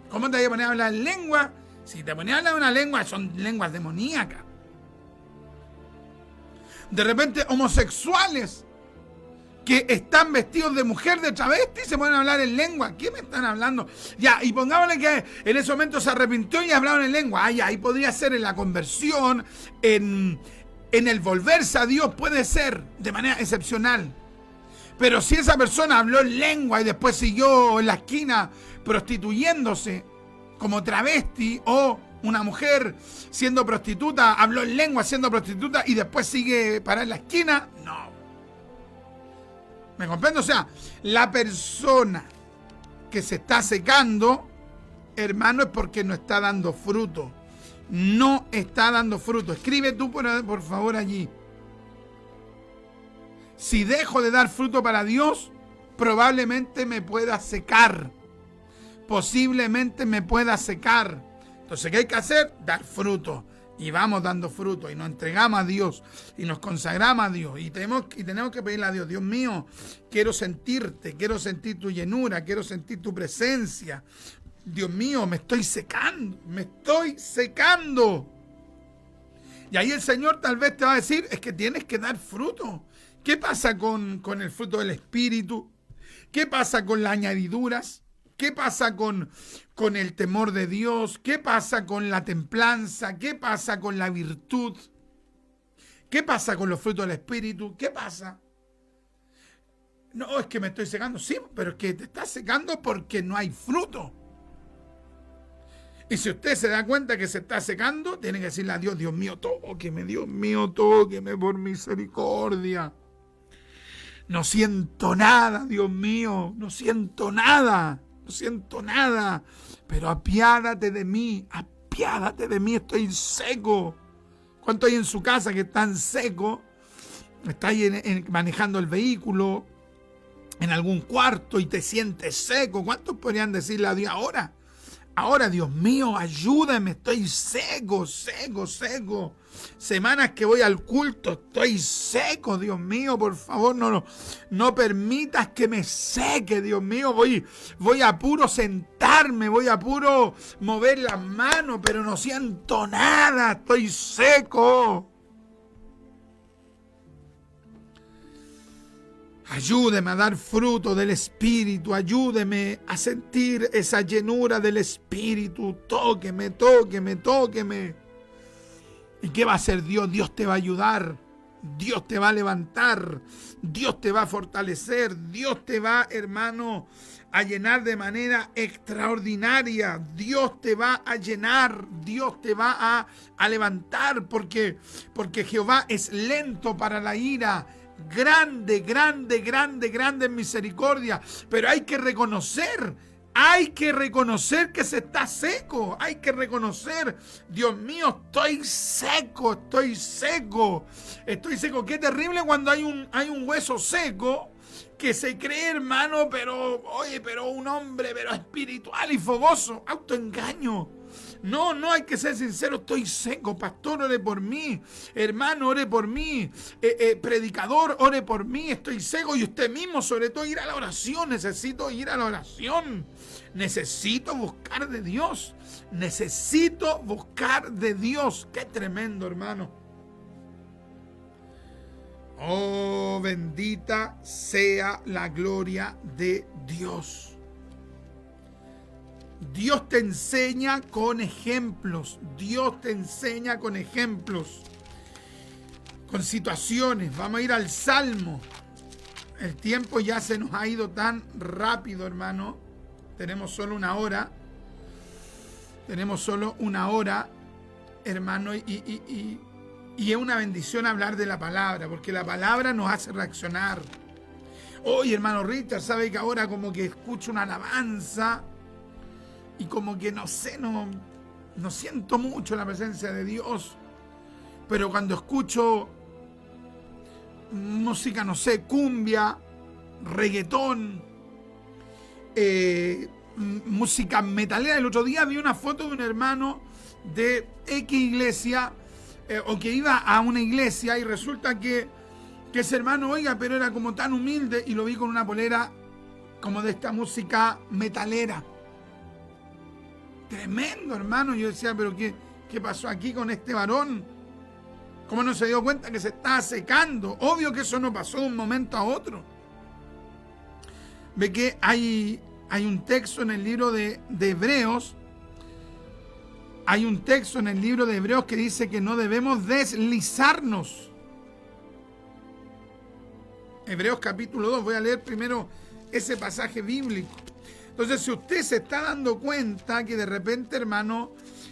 ¿cómo te vas a poner a hablar en lengua? Si te pones a hablar una lengua, son lenguas demoníacas. De repente, homosexuales que están vestidos de mujer, de travesti, se ponen a hablar en lengua. ¿Qué me están hablando? Ya, y pongámosle que en ese momento se arrepintió y hablaron en lengua. Ya, ahí podría ser en la conversión, en el volverse a Dios, puede ser de manera excepcional. Pero si esa persona habló en lengua y después siguió en la esquina prostituyéndose como travesti, o una mujer siendo prostituta, habló en lengua siendo prostituta y después sigue parada en la esquina, no. ¿Me comprendo? O sea, la persona que se está secando, hermano, es porque no está dando fruto. No está dando fruto. Escribe tú, por favor, allí. Si dejo de dar fruto para Dios, probablemente me pueda secar. Posiblemente me pueda secar. Entonces, ¿qué hay que hacer? Dar fruto. Y vamos dando fruto. Y nos entregamos a Dios. Y nos consagramos a Dios. Y tenemos que pedirle a Dios: Dios mío, quiero sentirte. Quiero sentir tu llenura. Quiero sentir tu presencia. Dios mío, me estoy secando. Me estoy secando. Y ahí el Señor tal vez te va a decir: es que tienes que dar fruto. ¿Qué pasa con el fruto del Espíritu? ¿Qué pasa con las añadiduras? ¿Qué pasa con el temor de Dios? ¿Qué pasa con la templanza? ¿Qué pasa con la virtud? ¿Qué pasa con los frutos del Espíritu? ¿Qué pasa? No, es que me estoy secando. Sí, pero es que te estás secando porque no hay fruto. Y si usted se da cuenta que se está secando, tiene que decirle a Dios: Dios mío, tóqueme por misericordia. No siento nada, Dios mío, no siento nada. Pero apiádate de mí, estoy seco. ¿Cuántos hay en su casa que están secos? Está ahí manejando el vehículo, en algún cuarto, y te sientes seco. ¿Cuántos podrían decirle a Dios ahora? Ahora, Dios mío, ayúdame, estoy seco. Semanas que voy al culto, estoy seco, Dios mío, por favor, no permitas que me seque, Dios mío. Voy a puro sentarme, voy a puro mover las manos, pero no siento nada, estoy seco. Ayúdeme a dar fruto del Espíritu, ayúdeme a sentir esa llenura del Espíritu. Tóqueme. ¿Y qué va a hacer Dios? Dios te va a ayudar, Dios te va a levantar, Dios te va a fortalecer, Dios te va, hermano, a llenar de manera extraordinaria. Dios te va a llenar, Dios te va a levantar, porque Jehová es lento para la ira grande, grande, grande, grande en misericordia. Pero hay que reconocer que se está seco. Hay que reconocer, Dios mío, estoy seco. Qué terrible cuando hay un hueso seco que se cree, hermano, pero un hombre, pero espiritual y fogoso. Autoengaño. No, hay que ser sincero, estoy seco. Pastor, ore por mí. Hermano, ore por mí. Predicador, ore por mí. Estoy seco. Y usted mismo, sobre todo, ir a la oración. Necesito ir a la oración. Necesito buscar de Dios. Qué tremendo, hermano. Oh, bendita sea la gloria de Dios. Dios te enseña con ejemplos. Con situaciones. Vamos a ir al Salmo. El tiempo ya se nos ha ido tan rápido, hermano. Tenemos solo una hora, hermano, y es una bendición hablar de la palabra, porque la palabra nos hace reaccionar. Oye, hermano Richard, ¿sabe que ahora como que escucho una alabanza y como que no siento mucho la presencia de Dios? Pero cuando escucho música, cumbia, reggaetón, música metalera. El otro día vi una foto de un hermano de X iglesia, o que iba a una iglesia, y resulta que ese hermano, oiga, pero era como tan humilde, y lo vi con una polera como de esta música metalera. Tremendo, hermano. Yo decía, pero ¿qué pasó aquí con este varón? ¿Cómo no se dio cuenta que se estaba secando? Obvio que eso no pasó de un momento a otro. Ve que hay un texto en el libro de Hebreos. Hay un texto en el libro de Hebreos que dice que no debemos deslizarnos. Hebreos capítulo 2. Voy a leer primero ese pasaje bíblico. Entonces, si usted se está dando cuenta que de repente, hermano,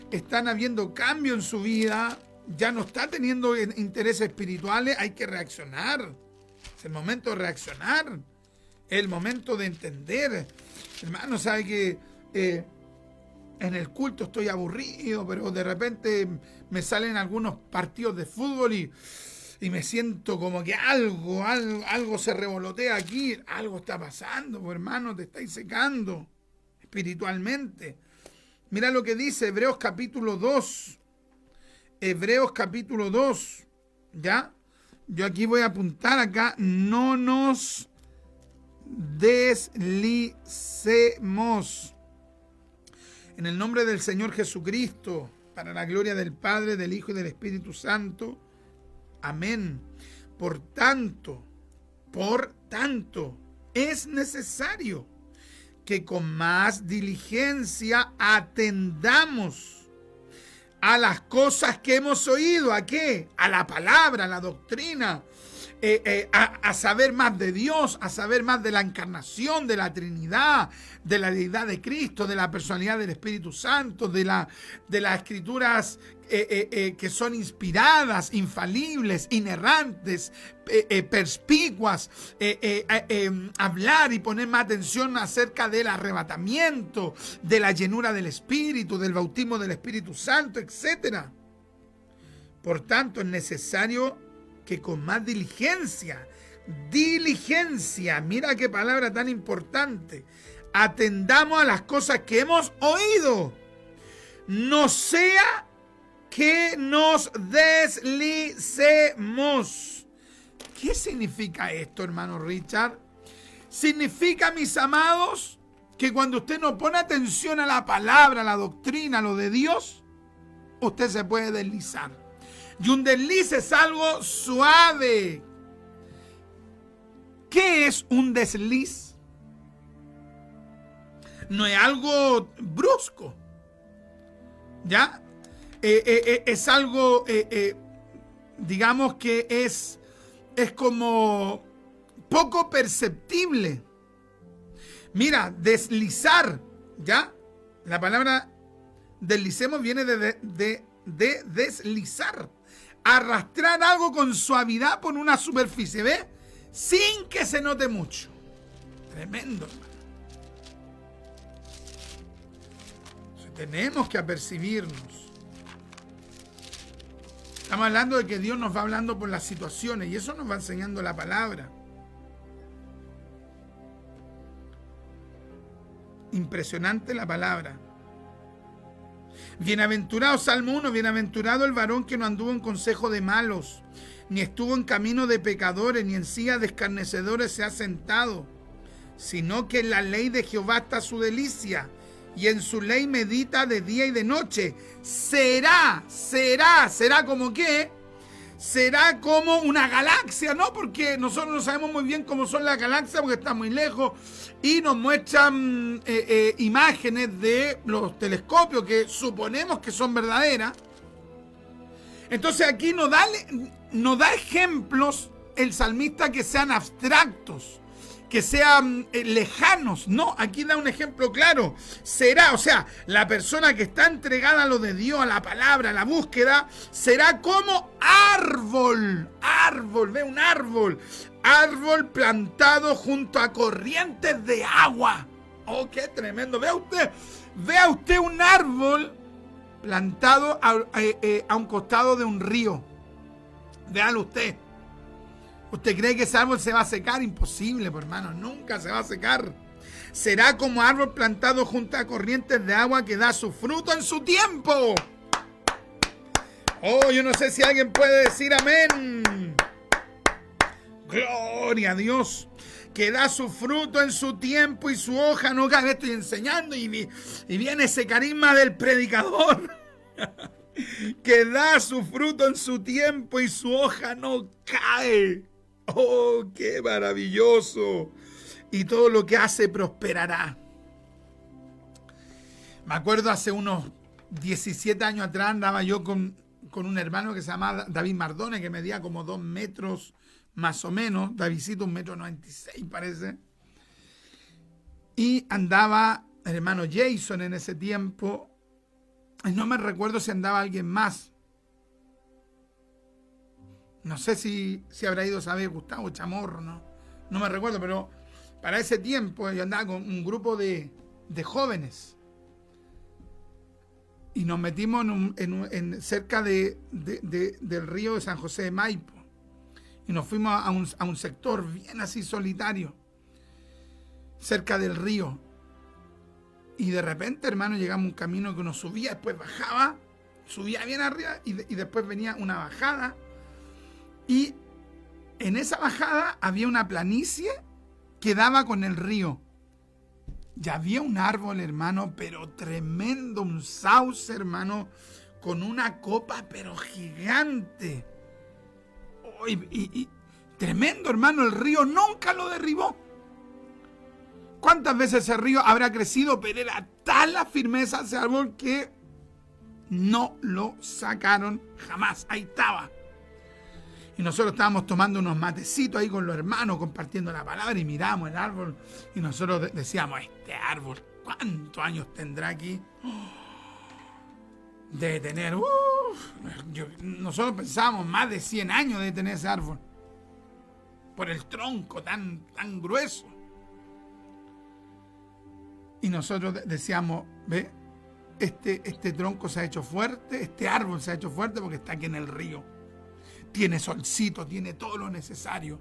están habiendo cambios en su vida, ya no está teniendo intereses espirituales, hay que reaccionar. Es el momento de reaccionar. Es el momento de entender. Hermano, sabe que en el culto estoy aburrido, pero de repente me salen algunos partidos de fútbol y me siento como que algo se revolotea aquí. Algo está pasando, pues, hermano, te estáis secando espiritualmente. Mira lo que dice Hebreos capítulo 2. Hebreos capítulo 2. ¿Ya? Yo aquí voy a apuntar acá. No nos deslicemos. En el nombre del Señor Jesucristo, para la gloria del Padre, del Hijo y del Espíritu Santo. Amén. Por tanto, es necesario que con más diligencia atendamos a las cosas que hemos oído. ¿A qué? A la palabra, a la doctrina, a saber más de Dios, a saber más de la encarnación, de la Trinidad, de la deidad de Cristo, de la personalidad del Espíritu Santo, de las escrituras que son inspiradas, infalibles, inerrantes, perspicuas, hablar y poner más atención acerca del arrebatamiento, de la llenura del Espíritu, del bautismo del Espíritu Santo, etc. Por tanto, es necesario que con más diligencia, mira qué palabra tan importante, atendamos a las cosas que hemos oído, no sea que nos deslicemos. ¿Qué significa esto, hermano Richard? Significa, mis amados, que cuando usted no pone atención a la palabra, a la doctrina, a lo de Dios, usted se puede deslizar. Y un desliz es algo suave. ¿Qué es un desliz? No es algo brusco. ¿Ya? Es algo, digamos que es como poco perceptible. Mira, deslizar, ¿ya? La palabra deslicemos viene de deslizar. Arrastrar algo con suavidad por una superficie, ¿ves? sin que se note mucho. Tremendo, hermano. Entonces, tenemos que apercibirnos. Estamos hablando de que Dios nos va hablando por las situaciones y eso nos va enseñando la palabra. Impresionante la palabra. Bienaventurado, Salmo 1, bienaventurado el varón que no anduvo en consejo de malos, ni estuvo en camino de pecadores, ni en silla de escarnecedores se ha sentado, sino que en la ley de Jehová está su delicia, y en su ley medita de día y de noche. Será como qué, será como una galaxia, ¿no? Porque nosotros no sabemos muy bien cómo son las galaxias porque están muy lejos y nos muestran imágenes de los telescopios que suponemos que son verdaderas. Entonces aquí nos da ejemplos el salmista que sean abstractos, que sean lejanos. No, aquí da un ejemplo claro. Será, o sea, la persona que está entregada a lo de Dios, a la palabra, a la búsqueda, será como árbol, ve un árbol plantado junto a corrientes de agua. Oh, qué tremendo. Vea usted un árbol plantado a un costado de un río. Véalo usted. ¿Usted cree que ese árbol se va a secar? Imposible, pues, hermano, nunca se va a secar. Será como árbol plantado junto a corrientes de agua que da su fruto en su tiempo. Oh, yo no sé si alguien puede decir amén. Gloria a Dios. Que da su fruto en su tiempo y su hoja no cae. Estoy enseñando y viene ese carisma del predicador. Que da su fruto en su tiempo y su hoja no cae. ¡Oh, qué maravilloso! Y todo lo que hace prosperará. Me acuerdo hace unos 17 años atrás andaba yo con un hermano que se llamaba David Mardone, que medía como 2 metros más o menos. Davidcito 1,96 m parece. Y andaba el hermano Jason en ese tiempo. Y no me recuerdo si andaba alguien más. No sé si habrá ido, ¿sabes? Gustavo Chamorro, ¿no? No me recuerdo, pero para ese tiempo yo andaba con un grupo de jóvenes. Y nos metimos cerca del río de San José de Maipo. Y nos fuimos a un sector bien así solitario, cerca del río. Y de repente, hermano, llegamos a un camino que nos subía, después bajaba, subía bien arriba y después venía una bajada. Y en esa bajada había una planicie que daba con el río. Y había un árbol, hermano, pero tremendo, un sauce, hermano, con una copa, pero gigante. Oh, y tremendo, hermano, el río nunca lo derribó. ¿Cuántas veces ese río habrá crecido? Pero era tal la firmeza de ese árbol que no lo sacaron jamás. Ahí estaba. Y nosotros estábamos tomando unos matecitos ahí con los hermanos, compartiendo la palabra, y miramos el árbol. Y nosotros decíamos, este árbol, ¿cuántos años tendrá aquí? Debe tener, nosotros pensábamos más de 100 años de tener ese árbol. Por el tronco tan grueso. Y nosotros decíamos, ve, este tronco se ha hecho fuerte, este árbol se ha hecho fuerte porque está aquí en el río. Tiene solcito, tiene todo lo necesario.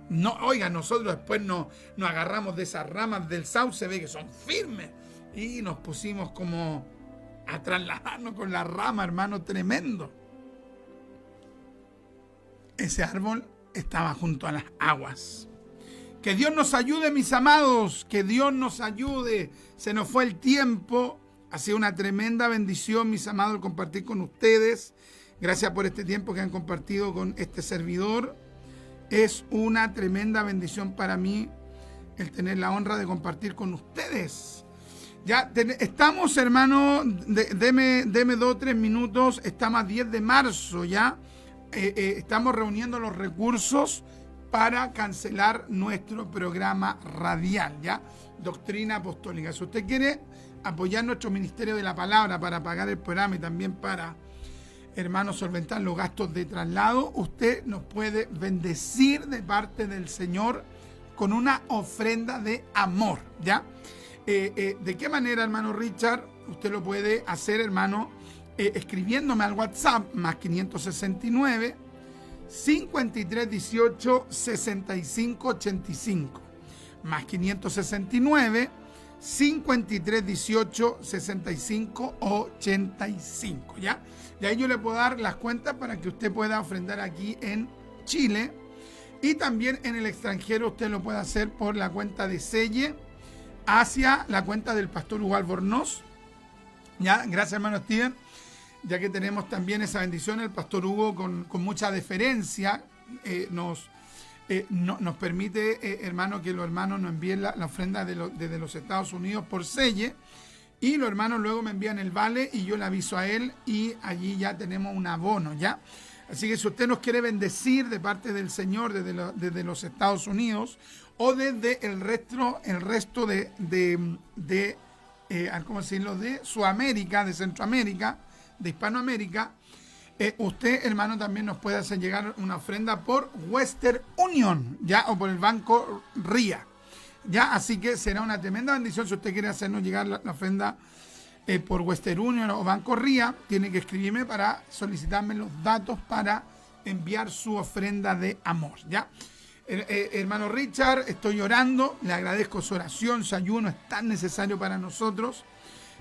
No, oiga, nosotros después nos agarramos de esas ramas del sauce, ve que son firmes. Y nos pusimos como a trasladarnos con la rama, hermano, tremendo. Ese árbol estaba junto a las aguas. Que Dios nos ayude, mis amados, que Dios nos ayude. Se nos fue el tiempo. Ha sido una tremenda bendición, mis amados, el compartir con ustedes. Gracias por este tiempo que han compartido con este servidor. Es una tremenda bendición para mí el tener la honra de compartir con ustedes. Ya estamos, hermano, deme 2 o 3 minutos. Estamos a 10 de marzo ya. Estamos reuniendo los recursos para cancelar nuestro programa radial, ¿ya? Doctrina Apostólica. Si usted quiere apoyar nuestro Ministerio de la Palabra para pagar el programa y también para hermano, solventar los gastos de traslado, usted nos puede bendecir de parte del Señor con una ofrenda de amor, ¿ya? ¿De qué manera, hermano Richard? Usted lo puede hacer, hermano, escribiéndome al WhatsApp, más 569 5318 6585, más 569 5318 6585, ¿ya? Y ahí yo le puedo dar las cuentas para que usted pueda ofrendar aquí en Chile, y también en el extranjero usted lo puede hacer por la cuenta de Selle hacia la cuenta del pastor Hugo Albornoz, ¿ya? Gracias, hermano Steven, ya que tenemos también esa bendición. El pastor Hugo con mucha deferencia nos permite, hermano, que los hermanos nos envíen la ofrenda desde los Estados Unidos por Selle, y los hermanos luego me envían el vale y yo le aviso a él, y allí ya tenemos un abono, ¿ya? Así que si usted nos quiere bendecir de parte del Señor desde los Estados Unidos o desde el resto ¿cómo decirlo?, de Sudamérica, de Centroamérica, de Hispanoamérica, usted, hermano, también nos puede hacer llegar una ofrenda por Western Union, ¿ya? O por el Banco RIA, ¿ya? Así que será una tremenda bendición si usted quiere hacernos llegar la ofrenda por Western Union o Banco RIA. Tiene que escribirme para solicitarme los datos para enviar su ofrenda de amor, ¿ya? Hermano Richard, estoy orando, le agradezco su oración, su ayuno es tan necesario para nosotros,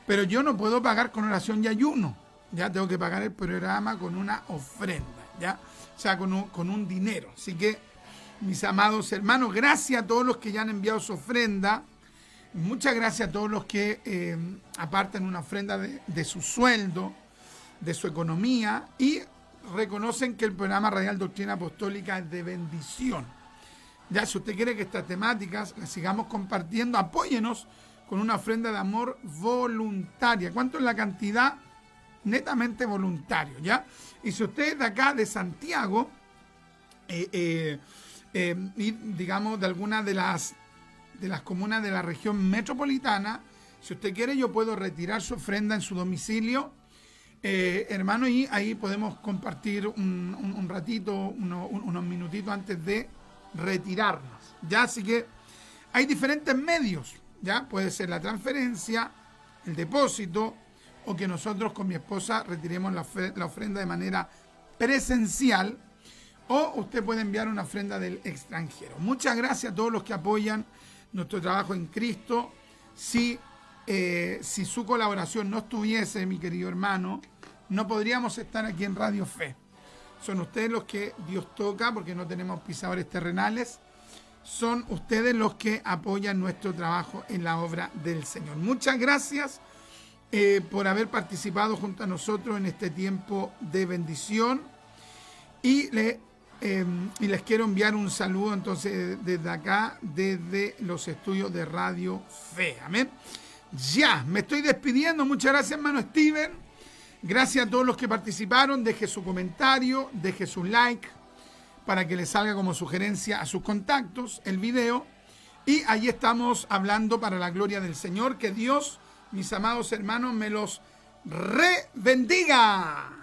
pero yo no puedo pagar con oración y ayuno, ya tengo que pagar el programa con una ofrenda, ¿ya? O sea, con un dinero. Así que, mis amados hermanos, gracias a todos los que ya han enviado su ofrenda. Muchas gracias a todos los que apartan una ofrenda de su sueldo, de su economía, y reconocen que el programa Radial Doctrina Apostólica es de bendición. Ya, si usted quiere que estas temáticas las sigamos compartiendo, apóyenos con una ofrenda de amor voluntaria. ¿Cuánto es la cantidad? Netamente voluntario, ¿ya? Y si usted es de acá, de Santiago, y digamos de alguna de las comunas de la región metropolitana, si usted quiere, yo puedo retirar su ofrenda en su domicilio, hermano, y ahí podemos compartir un ratito, unos minutitos antes de retirarnos, ¿ya? Así que hay diferentes medios, ¿ya? Puede ser la transferencia, el depósito, o que nosotros con mi esposa retiremos la ofrenda de manera presencial, o usted puede enviar una ofrenda del extranjero. Muchas gracias a todos los que apoyan nuestro trabajo en Cristo. Si su colaboración no estuviese, mi querido hermano, no podríamos estar aquí en Radio Fe. Son ustedes los que Dios toca, porque no tenemos pisadores terrenales. Son ustedes los que apoyan nuestro trabajo en la obra del Señor. Muchas gracias por haber participado junto a nosotros en este tiempo de bendición. Y les quiero enviar un saludo entonces desde acá, desde los estudios de Radio Fe. Amén. Ya, me estoy despidiendo. Muchas gracias, hermano Steven. Gracias a todos los que participaron. Deje su comentario, deje su like para que le salga como sugerencia a sus contactos el video. Y allí estamos hablando para la gloria del Señor. Que Dios, mis amados hermanos, me los bendiga.